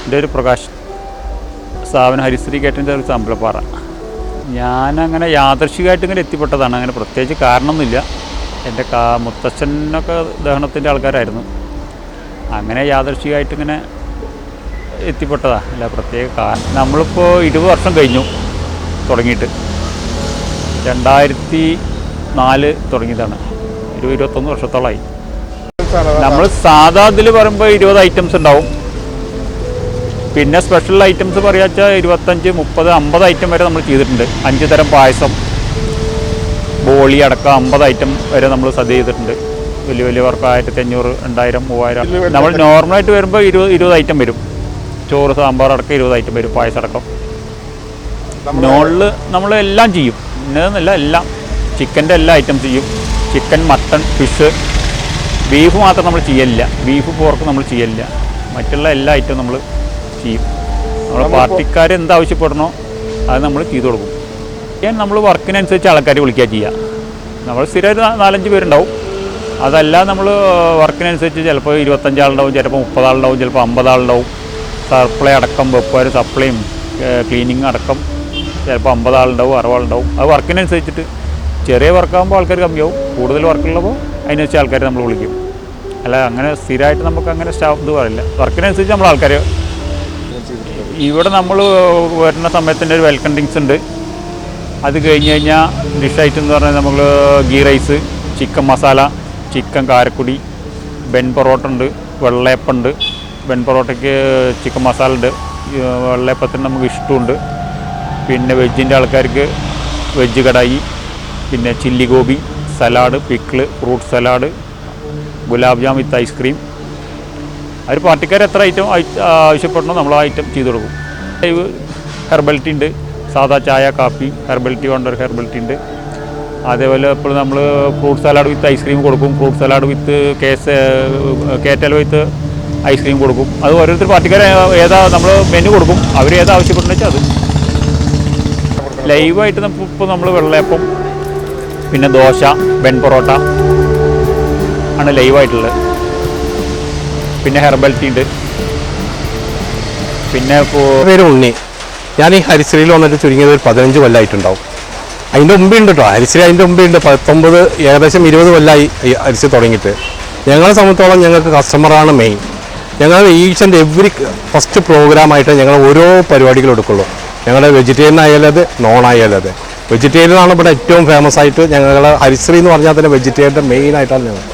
എൻ്റെ ഒരു പ്രകാശ്, സ്ഥാപനം ഹരിശ്രീ കേറ്ററിംഗ് സർവീസ് അമ്പലപ്പാറ. ഞാനങ്ങനെ യാദൃശികമായിട്ട് ഇങ്ങനെ എത്തിപ്പെട്ടതാണ്. അങ്ങനെ പ്രത്യേകിച്ച് കാരണമൊന്നുമില്ല. എൻ്റെ മുത്തച്ഛനൊക്കെ ദഹനത്തിൻ്റെ ആൾക്കാരായിരുന്നു. അങ്ങനെ യാദൃശികമായിട്ട് ഇങ്ങനെ എത്തിപ്പെട്ടതാണ്, അല്ല പ്രത്യേക കാരണം. നമ്മളിപ്പോൾ 20 വർഷം കഴിഞ്ഞു തുടങ്ങിയിട്ട്. 2004 തുടങ്ങിയതാണ്. 21 വർഷത്തോളമായി. നമ്മൾ സാധാ ഇതിൽ പറയുമ്പോൾ 20 ഐറ്റംസ് ഉണ്ടാവും. പിന്നെ സ്പെഷ്യൽ ഐറ്റംസ് പറയാച്ചാൽ 25, 30, 50 ഐറ്റം വരെ നമ്മൾ ചെയ്തിട്ടുണ്ട്. 5 തരം പായസം, ബോളി അടക്കം 50 ഐറ്റം വരെ നമ്മൾ സദ്യ ചെയ്തിട്ടുണ്ട്. വലിയ വലിയ വർക്ക് 1500, 2000, 3000. നമ്മൾ നോർമലായിട്ട് വരുമ്പോൾ 20 ഐറ്റം വരും. ചോറ്, സാമ്പാർ അടക്കം 20 ഐറ്റം വരും, പായസം അടക്കം. നോളിൽ നമ്മളെല്ലാം ചെയ്യും, ഇന്നതെന്നല്ല എല്ലാം. ചിക്കൻ്റെ എല്ലാ ഐറ്റം ചെയ്യും. ചിക്കൻ, മട്ടൺ, ഫിഷ്, ബീഫ് മാത്രം നമ്മൾ ചെയ്യലില്ല. ബീഫ്, പോർക്ക് നമ്മൾ ചെയ്യലില്ല. മറ്റുള്ള എല്ലാ ഐറ്റവും നമ്മൾ ചെയ്യും. നമ്മൾ പാർട്ടിക്കാർ എന്താവശ്യപ്പെടണോ അത് നമ്മൾ ചെയ്തു കൊടുക്കും. നമ്മൾ വർക്കിനനുസരിച്ച് ആൾക്കാരെ വിളിക്കുക ചെയ്യുക. നമ്മൾ സ്ഥിരം 4-5 പേരുണ്ടാവും. അതല്ല നമ്മൾ വർക്കിനനുസരിച്ച് ചിലപ്പോൾ 25 ആളുണ്ടാവും, ചിലപ്പോൾ 30 ആളുണ്ടാവും, ചിലപ്പോൾ 50 ആളുണ്ടാവും. സപ്ലൈ അടക്കം, വെപ്പുകാർ സപ്ലൈയും ക്ലീനിങ് അടക്കം ചിലപ്പോൾ 50 ആളുണ്ടാവും, 60 ആളുണ്ടാവും. അത് വർക്കിനനുസരിച്ചിട്ട്. ചെറിയ വർക്കാകുമ്പോൾ ആൾക്കാർ കമ്മിയാവും. കൂടുതൽ വർക്കുള്ളപ്പോൾ അതിനനുസരിച്ച് ആൾക്കാരെ നമ്മൾ വിളിക്കും. അല്ല അങ്ങനെ സ്ഥിരമായിട്ട് നമുക്ക് അങ്ങനെ സ്റ്റാഫ് ഇത് പറയില്ല. വർക്കിനനുസരിച്ച് നമ്മൾ ആൾക്കാർ. ഇവിടെ നമ്മൾ വരുന്ന സമയത്തിൻ്റെ ഒരു വെൽക്കം ഡ്രിങ്ക്സ് ഉണ്ട്. അത് കഴിഞ്ഞ് കഴിഞ്ഞാൽ ഡിഷ് ഐറ്റം എന്ന് പറഞ്ഞാൽ നമ്മൾ ghee rice, chicken masala, chicken Karaikudi, bun parotta ഉണ്ട്, വെള്ളയപ്പുണ്ട്. ബെൻ പൊറോട്ടയ്ക്ക് ചിക്കൻ മസാല ഉണ്ട്. വെള്ളയപ്പത്തിന് നമുക്ക് ഇഷ്ടമുണ്ട്. പിന്നെ വെജിൻ്റെ ആൾക്കാർക്ക് വെജ് കടായി, പിന്നെ chilli gobi, salad, pickle, fruit salad, gulab jam with ice cream. അവർ പാർട്ടിക്കാർ എത്ര ഐറ്റം ആവശ്യപ്പെടണോ നമ്മൾ ആ ഐറ്റം ചെയ്ത് കൊടുക്കും. ഹെർബൽ ടീ ഉണ്ട്, സാധാ ചായ, കാപ്പി. ഹെർബൽ ടീ കൊണ്ട് ഒരു ഹെർബൽ ടീ ഉണ്ട്. അതേപോലെ ഇപ്പോൾ നമ്മൾ ഫ്രൂട്ട് സലാഡ് വിത്ത് ഐസ്ക്രീം കൊടുക്കും. Fruit salad with കേറ്റൽ with ice cream കൊടുക്കും. അത് ഓരോരുത്തർ പാർട്ടിക്കാർ ഏതാ നമ്മൾ മെനു കൊടുക്കും. അവർ ഏതാ ആവശ്യപ്പെടുന്ന വെച്ചാൽ അത്. ലൈവായിട്ട് ഇപ്പോൾ നമ്മൾ വെള്ളയപ്പം, പിന്നെ ദോശ, ബെൻ പൊറോട്ട ആണ് ലൈവായിട്ടുള്ളത്. പിന്നെ ഹെർബൽ ടീ ഉണ്ട്. പിന്നെ പേര് ഉണ്ണി. ഞാൻ ഈ ഹരിശ്രീയിൽ വന്നിട്ട് ചുരുങ്ങിയത് ഒരു 15 കൊല്ലമായിട്ടുണ്ടാവും. അതിൻ്റെ മുമ്പുണ്ട് കേട്ടോ. ഹരിശ്രീ അതിൻ്റെ മുമ്പുണ്ട്. 19, ഏകദേശം 20 കൊല്ലമായി ഹരിശ്രീ തുടങ്ങിയിട്ട്. ഞങ്ങളെ സംബന്ധിച്ചോളം ഞങ്ങൾക്ക് കസ്റ്റമറാണ് മെയിൻ. ഞങ്ങൾ ഈച്ച് ആൻഡ് എവറി ഫസ്റ്റ് പ്രോഗ്രാമായിട്ട് ഞങ്ങൾ ഓരോ പരിപാടികളും എടുക്കുള്ളൂ. ഞങ്ങളുടെ വെജിറ്റേറിയൻ ആയാലും അത്, നോൺ ആയാലും അത്. വെജിറ്റേറിയനാണ് ഇവിടെ ഏറ്റവും ഫേമസ് ആയിട്ട്. ഞങ്ങളുടെ ഹരിശ്രീ എന്ന് പറഞ്ഞാൽ തന്നെ വെജിറ്റേറിയൻ്റെ മെയിൻ ആയിട്ടാണ് ഞങ്ങൾ.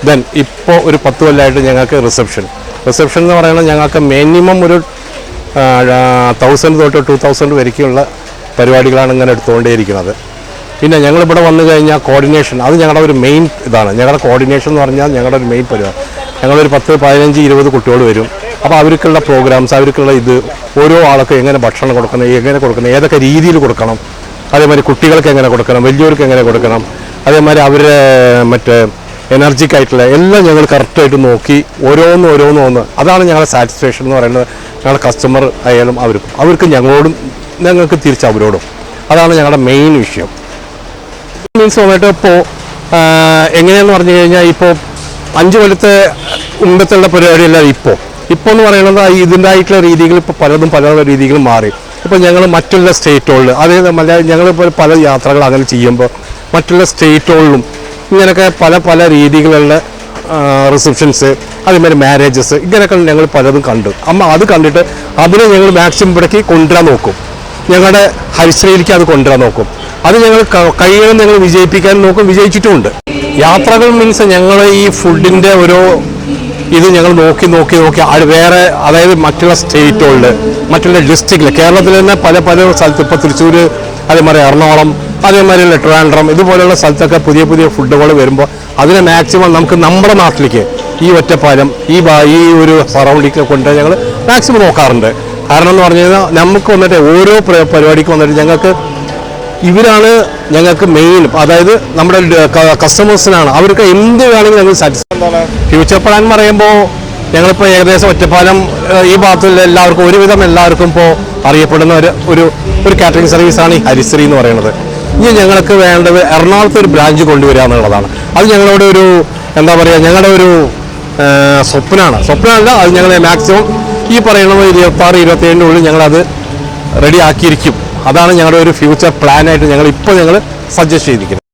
ദെൻ ഇപ്പോൾ ഒരു 10 കൊല്ലമായിട്ട് ഞങ്ങൾക്ക് റിസപ്ഷൻ എന്ന് പറയുന്നത് ഞങ്ങൾക്ക് മിനിമം ഒരു 1000 തൊട്ട് 2000 വരയ്ക്കുള്ള പരിപാടികളാണ് ഇങ്ങനെ എടുത്തുകൊണ്ടേയിരിക്കുന്നത്. പിന്നെ ഞങ്ങളിവിടെ വന്നു കഴിഞ്ഞാൽ കോർഡിനേഷൻ, അത് ഞങ്ങളുടെ ഒരു മെയിൻ ഇതാണ്. ഞങ്ങളുടെ കോർഡിനേഷൻ എന്ന് പറഞ്ഞാൽ ഞങ്ങളുടെ ഒരു മെയിൻ പരിപാടി. ഞങ്ങളൊരു 10, 15, 20 കുട്ടികൾ വരും. അപ്പോൾ അവർക്കുള്ള പ്രോഗ്രാംസ്, അവർക്കുള്ള ഇത്, ഓരോ ആൾക്ക് എങ്ങനെ ഭക്ഷണം കൊടുക്കണം, എങ്ങനെ കൊടുക്കണം, ഏതൊക്കെ രീതിയിൽ കൊടുക്കണം, അതേമാതിരി കുട്ടികൾക്ക് എങ്ങനെ കൊടുക്കണം, വലിയവർക്ക് എങ്ങനെ കൊടുക്കണം, അതേമാതിരി അവരുടെ മറ്റേ എനർജിക്കായിട്ടുള്ള എല്ലാം ഞങ്ങൾ കറക്റ്റായിട്ട് നോക്കി ഓരോന്ന്. അതാണ് ഞങ്ങളുടെ സാറ്റിസ്ഫാക്ഷൻ എന്ന് പറയുന്നത്. ഞങ്ങളുടെ കസ്റ്റമർ ആയാലും അവർക്ക് ഞങ്ങളോടും ഞങ്ങൾക്ക് തിരിച്ച് അവരോടും. അതാണ് ഞങ്ങളുടെ മെയിൻ വിഷയം. മീൻസ് വന്നിട്ട് ഇപ്പോൾ എങ്ങനെയാണെന്ന് പറഞ്ഞു കഴിഞ്ഞാൽ ഇപ്പോൾ 5 കൊല്ലത്തെ മുമ്പത്തുള്ള പരിപാടിയല്ല ഇപ്പോൾ എന്ന് പറയുന്നത് ഇതിൻ്റെതായിട്ടുള്ള രീതികൾ ഇപ്പോൾ പല രീതികളും മാറി. ഇപ്പോൾ ഞങ്ങൾ മറ്റുള്ള സ്റ്റേറ്റുകളിൽ, അതായത് ഞങ്ങളിപ്പോൾ പല യാത്രകൾ അങ്ങനെ ചെയ്യുമ്പോൾ മറ്റുള്ള സ്റ്റേറ്റുകളിലും ഇങ്ങനെയൊക്കെ പല രീതിയിലുള്ള റിസപ്ഷൻസ്, അതേമാതിരി മാരേജസ്, ഇങ്ങനെയൊക്കെ ഞങ്ങൾ പലതും കണ്ടു. അത് കണ്ടിട്ട് അതിനെ ഞങ്ങൾ മാക്സിമം ഇവിടേക്ക് കൊണ്ടുവരാൻ നോക്കും. ഞങ്ങളുടെ ഹരിശ്രീയിലേക്ക് അത് കൊണ്ടുവരാൻ നോക്കും. അത് ഞങ്ങൾ കഴിയണം ഞങ്ങൾ വിജയിപ്പിക്കാൻ നോക്കും, വിജയിച്ചിട്ടുമുണ്ട്. യാത്രകൾ മീൻസ് ഞങ്ങൾ ഈ ഫുഡിൻ്റെ ഓരോ ഇത് ഞങ്ങൾ നോക്കി വേറെ, അതായത് മറ്റുള്ള സ്റ്റേറ്റുകളിൽ, മറ്റുള്ള ഡിസ്ട്രിക്റ്റിൽ, കേരളത്തിൽ തന്നെ പല സ്ഥലത്ത്, ഇപ്പോൾ തൃശ്ശൂർ, അതേമാതിരി എറണാകുളം, അതേമാതിരി ട്രിവാൻഡ്രം, ഇതുപോലെയുള്ള സ്ഥലത്തൊക്കെ പുതിയ ഫുഡുകൾ വരുമ്പോൾ അതിനെ മാക്സിമം നമുക്ക് നമ്മുടെ നാട്ടിലേക്ക്, ഈ ഒറ്റപ്പാലം, ഈ ഒരു സറൗണ്ടിങ്ങിൽ കൊണ്ട് ഞങ്ങൾ മാക്സിമം നോക്കാറുണ്ട്. കാരണം എന്ന് പറഞ്ഞു കഴിഞ്ഞാൽ നമുക്ക് വന്നിട്ട് ഓരോ പരിപാടിക്ക് വന്നിട്ട് ഞങ്ങൾക്ക് ഇവരാണ് ഞങ്ങൾക്ക് മെയിൻ. അതായത് നമ്മുടെ കസ്റ്റമേഴ്സിനാണ്. അവർക്ക് എന്ത് വേണമെങ്കിലും ഞങ്ങൾ സാറ്റിസ്ഫൈ. ഫ്യൂച്ചർ പ്ലാൻ എന്ന് പറയുമ്പോൾ ഞങ്ങളിപ്പോൾ ഏകദേശം ഒറ്റപ്പാലം ഈ ഭാഗത്തുള്ള ഒരുവിധം എല്ലാവർക്കും ഇപ്പോൾ അറിയപ്പെടുന്ന ഒരു കാറ്ററിംഗ് സർവീസാണ് ഈ ഹരിശ്രീ എന്ന് പറയുന്നത്. ഇനി ഞങ്ങൾക്ക് വേണ്ടത് എറണാകുളത്ത് ഒരു ബ്രാഞ്ച് കൊണ്ടുവരിക എന്നുള്ളതാണ്. അത് ഞങ്ങളുടെ എന്താ പറയുക, ഞങ്ങളുടെ സ്വപ്നമല്ല, അത് ഞങ്ങൾ മാക്സിമം ഈ പറയുന്നത് 26-27 ഉള്ളിൽ ഞങ്ങളത് റെഡി ആക്കിയിരിക്കും. അതാണ് ഞങ്ങളുടെ ഒരു ഫ്യൂച്ചർ പ്ലാനായിട്ട് ഞങ്ങൾ സജസ്റ്റ് ചെയ്തിരിക്കുന്നത്.